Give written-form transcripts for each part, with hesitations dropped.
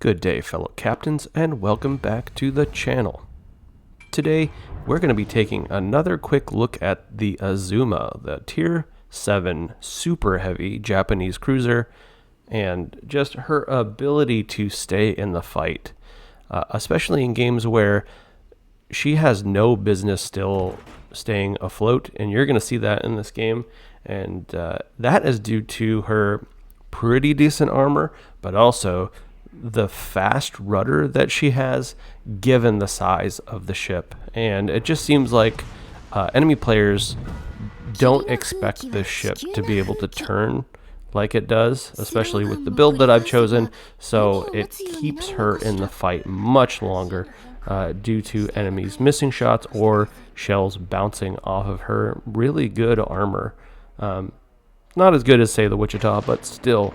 Good day, fellow captains, and welcome back to the channel. Today, we're going to be taking another quick look at the Azuma, the Tier 7 super heavy Japanese cruiser, and just her ability to stay in the fight, especially in games where she has no business still staying afloat, and you're going to see that in this game, and that is due to her pretty decent armor, but also the fast rudder that she has given the size of the ship. And it just seems like enemy players don't expect this ship to be able to turn like it does, especially with the build that I've chosen, so it keeps her in the fight much longer due to enemies missing shots or shells bouncing off of her really good armor. Not as good as, say, the Wichita, but still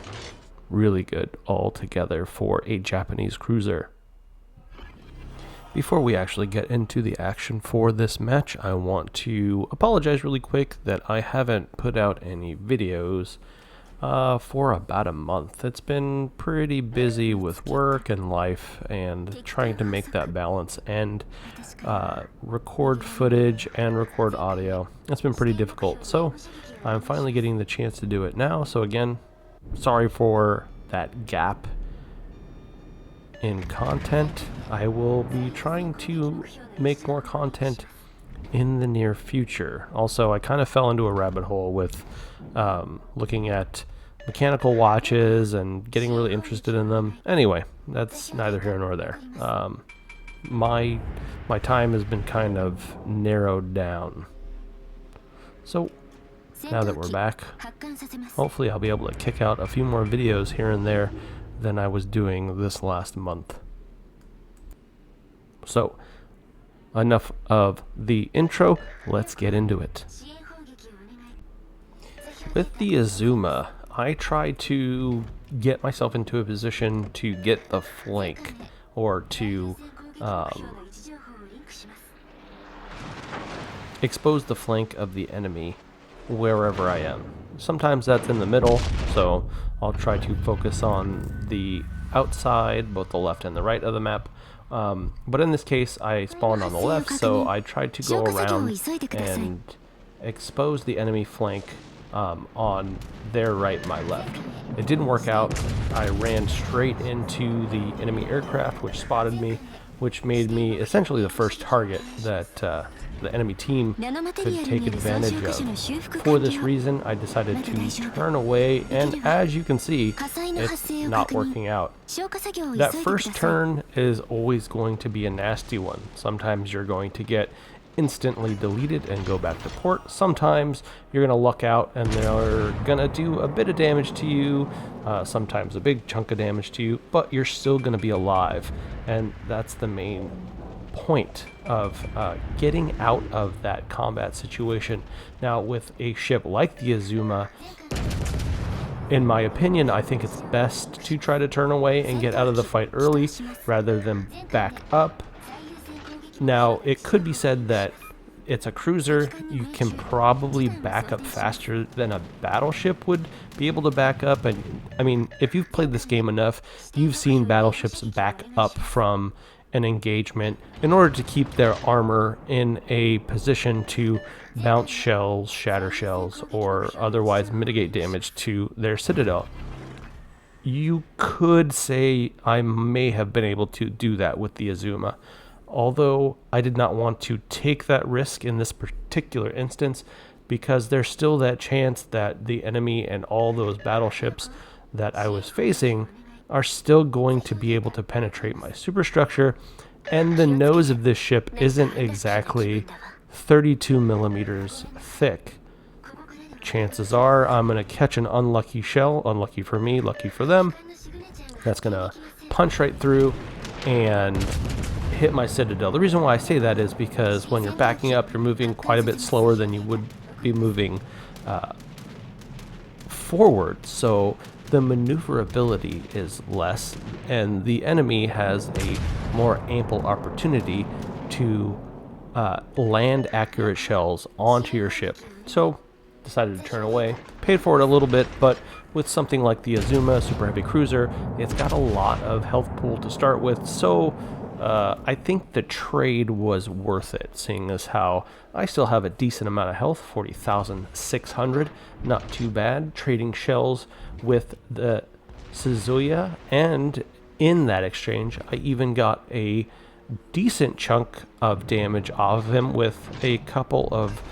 really good altogether for a Japanese cruiser. Before we actually get into the action for this match, I want to apologize really quick that I haven't put out any videos for about a month. It's been pretty busy with work and life and trying to make that balance and record footage and record audio. It's been pretty difficult, so I'm finally getting the chance to do it now. So again, sorry for that gap in content. I will be trying to make more content in the near future. Also, I kind of fell into a rabbit hole with looking at mechanical watches and getting really interested in them. Anyway, that's neither here nor there. My time has been kind of narrowed down. So now that we're back, hopefully I'll be able to kick out a few more videos here and there than I was doing this last month. So, enough of the intro, let's get into it. With the Azuma, I try to get myself into a position to get the flank, or to expose the flank of the enemy wherever I am. Sometimes that's in the middle, so I'll try to focus on the outside, both the left and the right of the map. But in this case, I spawned on the left, so I tried to go around and expose the enemy flank on their right, my left. It didn't work out. I ran straight into the enemy aircraft, which spotted me, which made me essentially the first target that the enemy team could take advantage of. For this reason, I decided to turn away, and as you can see, it's not working out. That first turn is always going to be a nasty one. Sometimes you're going to get instantly deleted and go back to port. Sometimes you're going to luck out and they're going to do a bit of damage to you, sometimes a big chunk of damage to you, but you're still going to be alive. And that's the main point of getting out of that combat situation. Now, with a ship like the Azuma, in my opinion, I think it's best to try to turn away and get out of the fight early rather than back up. Now, it could be said that it's a cruiser. You can probably back up faster than a battleship would be able to back up. And I mean, if you've played this game enough, you've seen battleships back up from an engagement in order to keep their armor in a position to bounce shells, shatter shells, or otherwise mitigate damage to their citadel. You could say I may have been able to do that with the Azuma, although I did not want to take that risk in this particular instance, because there's still that chance that the enemy and all those battleships that I was facing are still going to be able to penetrate my superstructure, and the nose of this ship isn't exactly 32 millimeters thick. Chances are I'm going to catch an unlucky shell, unlucky for me, lucky for them, that's going to punch right through and hit my citadel. The reason why I say that is because when you're backing up, you're moving quite a bit slower than you would be moving forward, so the maneuverability is less, and the enemy has a more ample opportunity to land accurate shells onto your ship. So decided to turn away. Paid for it a little bit, but with something like the Azuma super heavy cruiser, it's got a lot of health pool to start with, so I think the trade was worth it, seeing as how I still have a decent amount of health, 40,600, not too bad. Trading shells with the Suzuya, and in that exchange, I even got a decent chunk of damage off of him with a couple of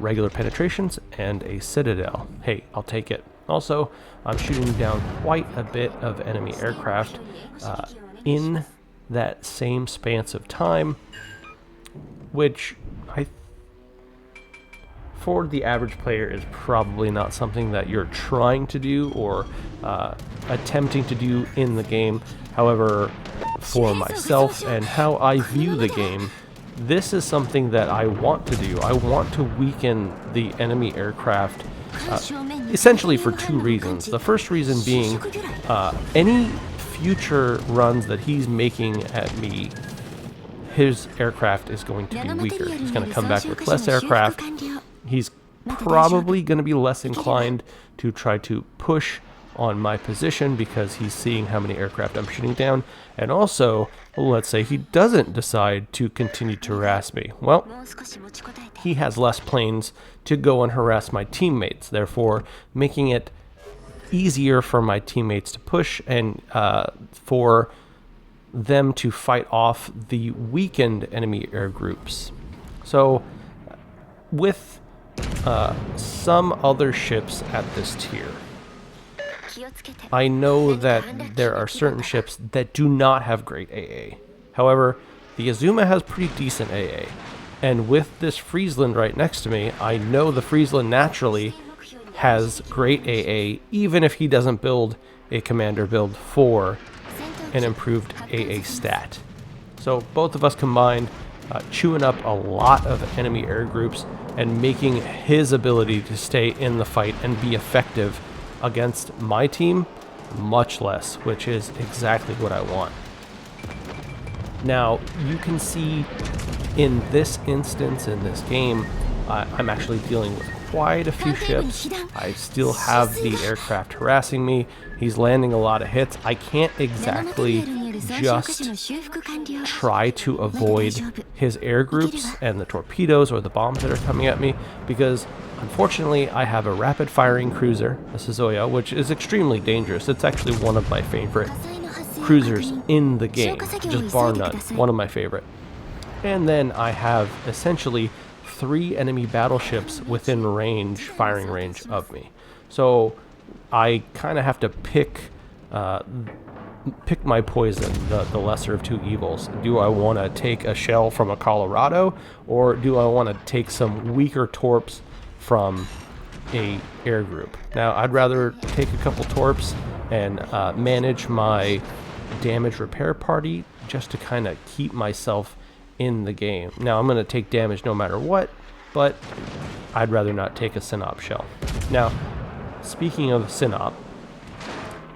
regular penetrations and a citadel. Hey, I'll take it. Also, I'm shooting down quite a bit of enemy aircraft in that same span of time, which for the average player is probably not something that you're trying to do or attempting to do in the game. However, for myself and how I view the game, this is something that I want to do. I want to weaken the enemy aircraft essentially for two reasons. The first reason being any future runs that he's making at me, his aircraft is going to be weaker. He's going to come back with less aircraft. He's probably going to be less inclined to try to push on my position because he's seeing how many aircraft I'm shooting down. And also, let's say he doesn't decide to continue to harass me. Well, he has less planes to go and harass my teammates, therefore making it easier for my teammates to push and for them to fight off the weakened enemy air groups. So with some other ships at this tier, I know that there are certain ships that do not have great AA. However, the Azuma has pretty decent AA. And with this Friesland right next to me, I know the Friesland naturally has great AA, even if he doesn't build a commander build for an improved AA stat. So both of us combined, chewing up a lot of enemy air groups and making his ability to stay in the fight and be effective against my team much less, which is exactly what I want. Now, you can see in this instance, in this game, I'm actually dealing with quite a few ships. I still have the aircraft harassing me. He's landing a lot of hits. I can't exactly just try to avoid his air groups and the torpedoes or the bombs that are coming at me, because unfortunately I have a rapid firing cruiser, a Suzuya, which is extremely dangerous. It's actually one of my favorite cruisers in the game, just bar none, one of my favorite. And then I have essentially 3 enemy battleships within range, firing range of me. So I kind of have to pick my poison, the lesser of two evils. Do I want to take a shell from a Colorado, or do I want to take some weaker torps from a air group? Now, I'd rather take a couple torps and manage my damage repair party just to kind of keep myself in the game. Now, I'm going to take damage no matter what, but I'd rather not take a Synop shell. Now, speaking of Synop,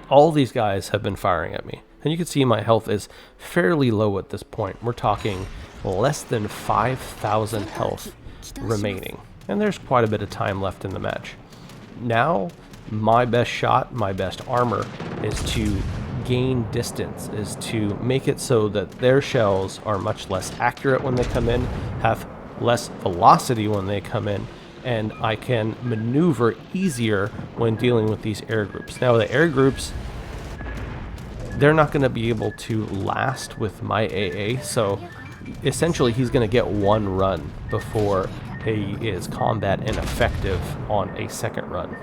all these guys have been firing at me, and you can see my health is fairly low at this point. We're talking less than 5,000 health remaining, and there's quite a bit of time left in the match. Now, my best shot, my best armor, is to gain distance, is to make it so that their shells are much less accurate when they come in, have less velocity when they come in, and I can maneuver easier when dealing with these air groups. Now, the air groups, they're not going to be able to last with my AA, so essentially he's going to get one run before he is combat ineffective on a second run.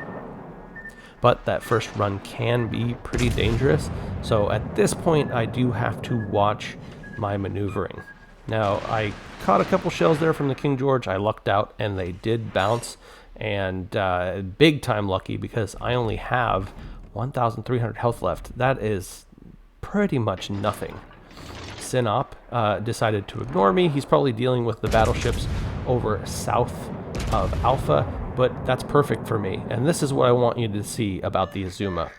But that first run can be pretty dangerous, so at this point I do have to watch my maneuvering. Now, I caught a couple shells there from the King George. I lucked out and they did bounce, and big time lucky, because I only have 1,300 health left. That is pretty much nothing. Synop decided to ignore me. He's probably dealing with the battleships over south of Alpha, but that's perfect for me. And this is what I want you to see about the Azuma.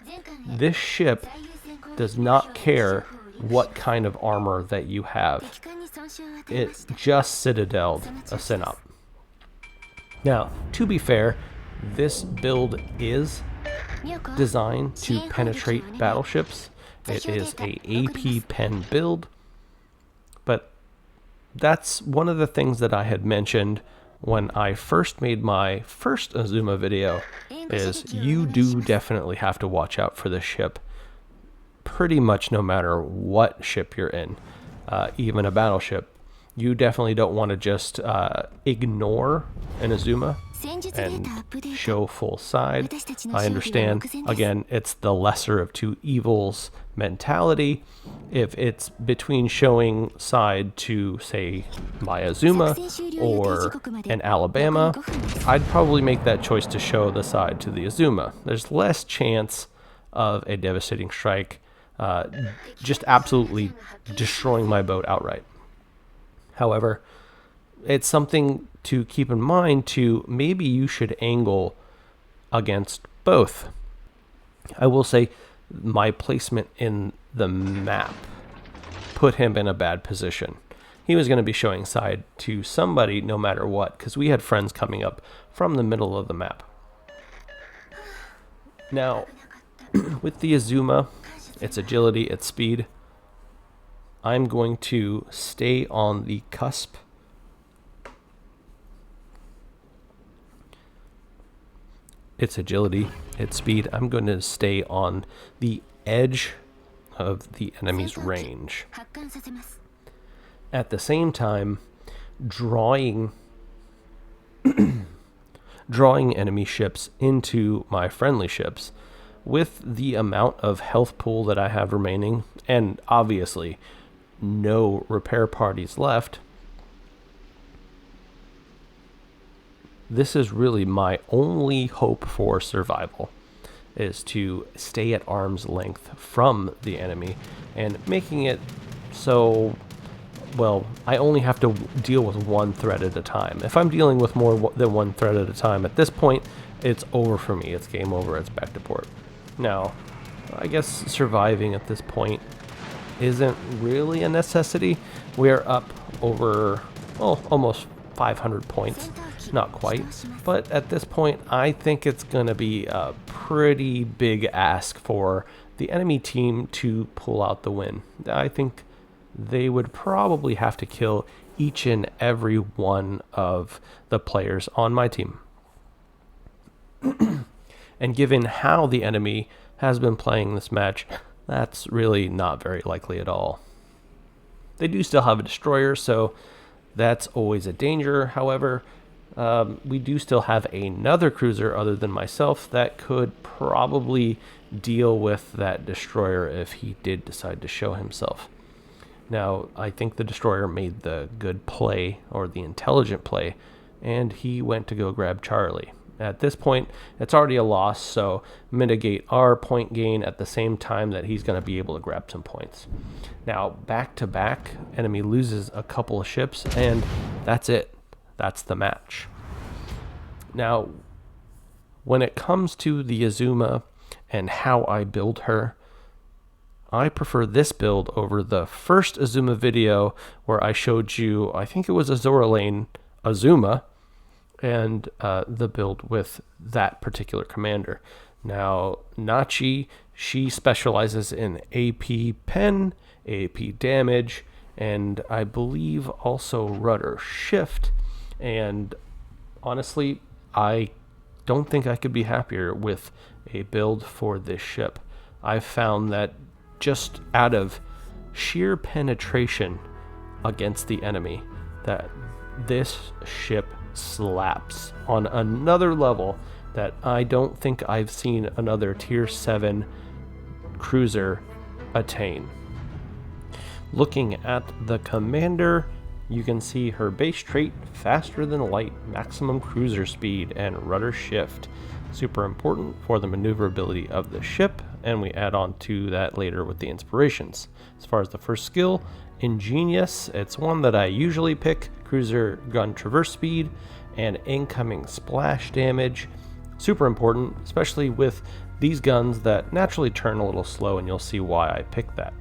This ship does not care what kind of armor that you have. It just citadeled a Synop. Now, to be fair, This build is designed to penetrate battleships. It is a AP pen build, but that's one of the things that I had mentioned when I first made my first Azuma video, is you do definitely have to watch out for this ship pretty much no matter what ship you're in, even a battleship. You definitely don't want to just ignore an Azuma and show full side. I understand, again, it's the lesser of two evils mentality. If it's between showing side to, say, my Azuma or an Alabama, I'd probably make that choice to show the side to the Azuma. There's less chance of a devastating strike just absolutely destroying my boat outright. However, it's something to keep in mind to maybe you should angle against both. I will say my placement in the map put him in a bad position. He was going to be showing side to somebody no matter what, because we had friends coming up from the middle of the map. Now, with the Azuma, its agility, its speed, I'm going to stay on the cusp. Its agility, its speed, I'm going to stay on the edge of the enemy's range. At the same time, drawing enemy ships into my friendly ships. With the amount of health pool that I have remaining, and obviously no repair parties left, this is really my only hope for survival, is to stay at arm's length from the enemy and making it so, well, I only have to deal with one threat at a time. If I'm dealing with more than one threat at a time, at this point, it's over for me. It's game over. It's back to port. Now, I guess surviving at this point isn't really a necessity. We're up over, well, almost 500 points. Not quite. But at this point, I think it's going to be a pretty big ask for the enemy team to pull out the win. I think they would probably have to kill each and every one of the players on my team. And given how the enemy has been playing this match, that's really not very likely at all. They do still have a destroyer, so that's always a danger. However, we do still have another cruiser other than myself that could probably deal with that destroyer if he did decide to show himself. Now, I think the destroyer made the good play, or the intelligent play, and he went to go grab Charlie. At this point, it's already a loss, so mitigate our point gain at the same time that he's going to be able to grab some points. Now, back to back, enemy loses a couple of ships, and that's it. That's the match. Now, when it comes to the Azuma and how I build her, I prefer this build over the first Azuma video where I showed you, I think it was Azora Lane Azuma, and the build with that particular commander. Now, Nachi, she specializes in AP pen, AP damage, and I believe also rudder shift. And honestly, I don't think I could be happier with a build for this ship. I've found that just out of sheer penetration against the enemy, that this ship slaps on another level that I don't think I've seen another tier 7 cruiser attain. Looking at the commander, you can see her base trait, faster than light, maximum cruiser speed, and rudder shift. Super important for the maneuverability of the ship, and we add on to that later with the inspirations. As far as the first skill, Ingenious, it's one that I usually pick. Cruiser gun traverse speed and incoming splash damage. Super important, especially with these guns that naturally turn a little slow, and you'll see why I picked that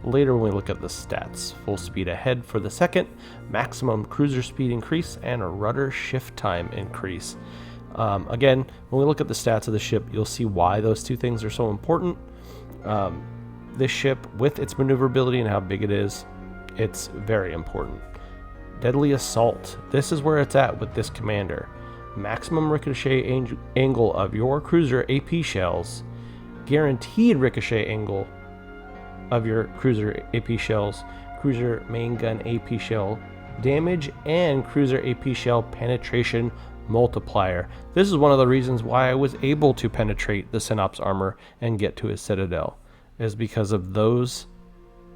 later when we look at the stats. Full speed ahead for the second, maximum cruiser speed increase, and a rudder shift time increase. Again, when we look at the stats of the ship, you'll see why those two things are so important. This ship, with its maneuverability and how big it is, it's very important. Deadly Assault. This is where it's at with this commander. Maximum ricochet angle of your cruiser AP shells. Guaranteed ricochet angle of your cruiser AP shells. Cruiser main gun AP shell damage and cruiser AP shell penetration multiplier. This is one of the reasons why I was able to penetrate the Synops armor and get to his citadel, is because of those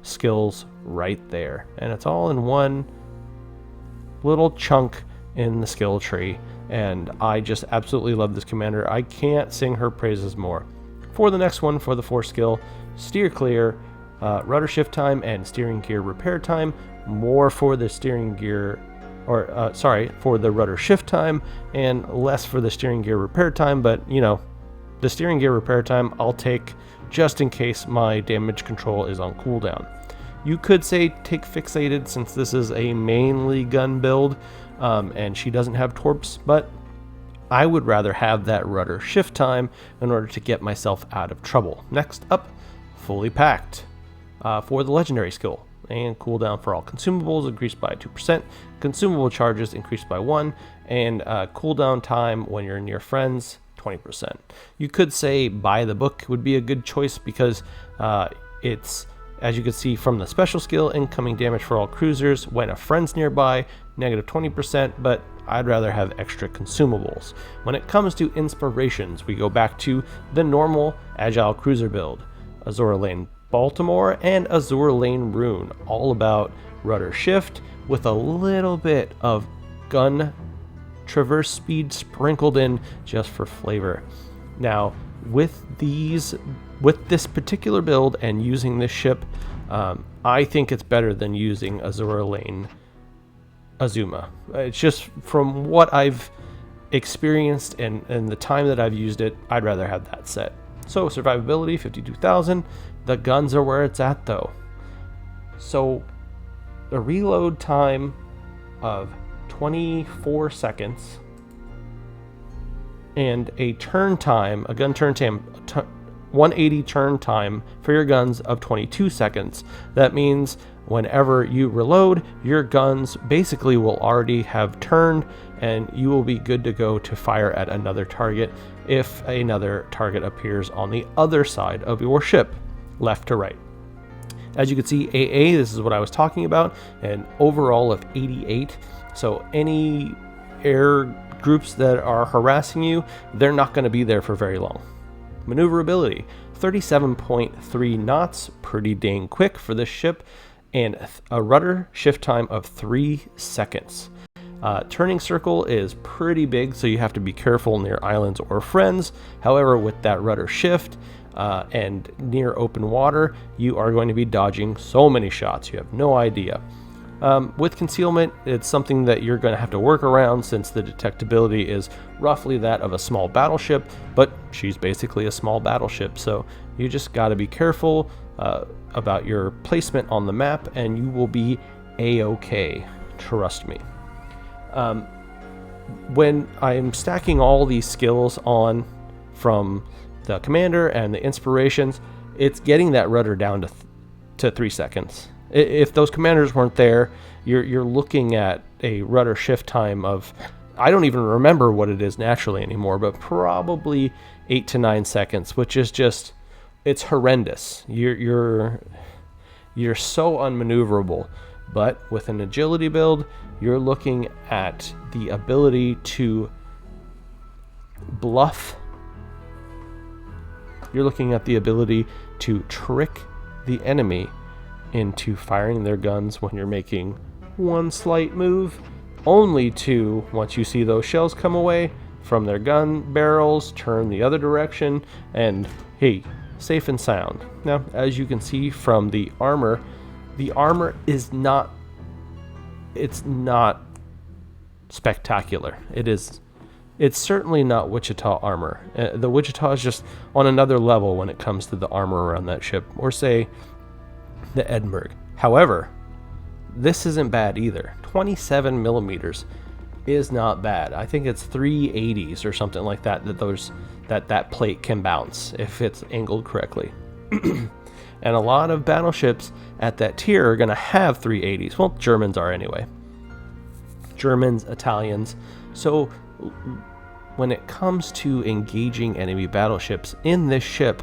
skills right there. And it's all in one little chunk in the skill tree, and I just absolutely love this commander. I can't sing her praises more. For the next one, for the 4th skill, steer clear, rudder shift time and steering gear repair time. More for the steering gear, or for the rudder shift time, and less for the steering gear repair time. But you know, the steering gear repair time I'll take just in case my damage control is on cooldown. You could say take fixated, since this is a mainly gun build, and she doesn't have torps, but I would rather have that rudder shift time in order to get myself out of trouble. Next up, fully packed for the legendary skill, and cooldown for all consumables increased by 2%, consumable charges increased by 1, and cooldown time when you're near friends 20%. You could say buy the book would be a good choice, because it's, as you can see from the special skill, incoming damage for all cruisers when a friend's nearby, negative 20%, but I'd rather have extra consumables. When it comes to inspirations, we go back to the normal agile cruiser build. Azura Lane Baltimore and Azura Lane Rune, all about rudder shift with a little bit of gun traverse speed sprinkled in just for flavor. Now, with this particular build and using this ship, I think it's better than using Azura Lane Azuma. It's just from what I've experienced and the time that I've used it, I'd rather have that set. So survivability 52,000. The guns are where it's at though. So a reload time of 24 seconds and a gun turn time 180 turn time for your guns of 22 seconds. That means whenever you reload, your guns basically will already have turned, and you will be good to go to fire at another target if another target appears on the other side of your ship, left to right. As you can see, AA, this is what I was talking about, an overall of 88. So any air groups that are harassing you, they're not going to be there for very long. Maneuverability, 37.3 knots, pretty dang quick for this ship, and a rudder shift time of 3 seconds. Turning circle is pretty big, so you have to be careful near islands or friends. However, with that rudder shift and near open water, you are going to be dodging so many shots, you have no idea. With concealment, it's something that you're going to have to work around, since the detectability is roughly that of a small battleship, but she's basically a small battleship, so you just got to be careful about your placement on the map, and you will be a-okay, trust me. When I'm stacking all these skills on from the commander and the inspirations, it's getting that rudder down to 3 seconds. If those commanders weren't there, you're looking at a rudder shift time of, I don't even remember what it is naturally anymore, but probably 8 to 9 seconds, which is just, it's horrendous. You're so unmaneuverable. But with an agility build, you're looking at the ability to bluff. You're looking at the ability to trick the enemy into firing their guns when you're making one slight move, only to, once you see those shells come away from their gun barrels, turn the other direction, and hey, safe and sound. Now, as you can see from the armor is not, it's not spectacular. It's certainly not Wichita armor. The Wichita is just on another level when it comes to the armor around that ship, or say the Edinburgh. However, this isn't bad either. 27 millimeters. is not bad. I think it's 380s or something like that that plate can bounce if it's angled correctly. And a lot of battleships at that tier are going to have 380s. Well, Germans are anyway. Germans, Italians. So when it comes to engaging enemy battleships in this ship,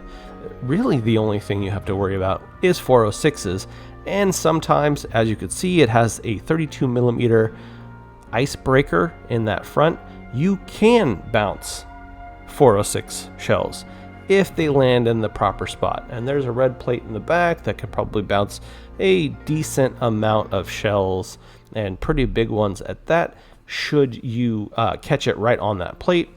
really the only thing you have to worry about is 406s. And sometimes, as you can see, it has a 32mm icebreaker in that front. You can bounce 406 shells if they land in the proper spot. And there's a red plate in the back that can probably bounce a decent amount of shells, and pretty big ones at that, should you catch it right on that plate.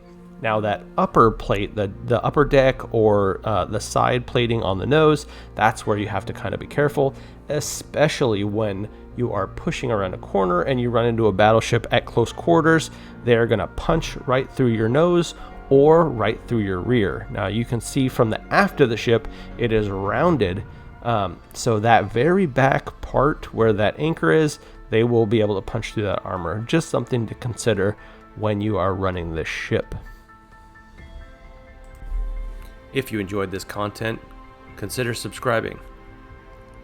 Now that upper plate, the upper deck or the side plating on the nose, that's where you have to kind of be careful, especially when you are pushing around a corner and you run into a battleship at close quarters. They're going to punch right through your nose or right through your rear. Now you can see from the aft of the ship, it is rounded. So that very back part where that anchor is, they will be able to punch through that armor. Just something to consider when you are running this ship. If you enjoyed this content, consider subscribing.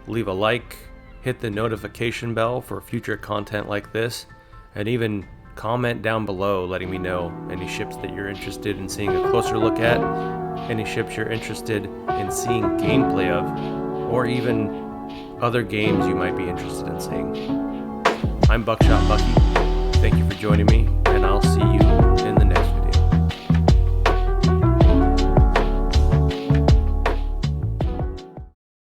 Leave a like, hit the notification bell for future content like this, and even comment down below letting me know any ships that you're interested in seeing a closer look at, any ships you're interested in seeing gameplay of, or even other games you might be interested in seeing. I'm Buckshot Bucky. Thank you for joining me, and I'll see you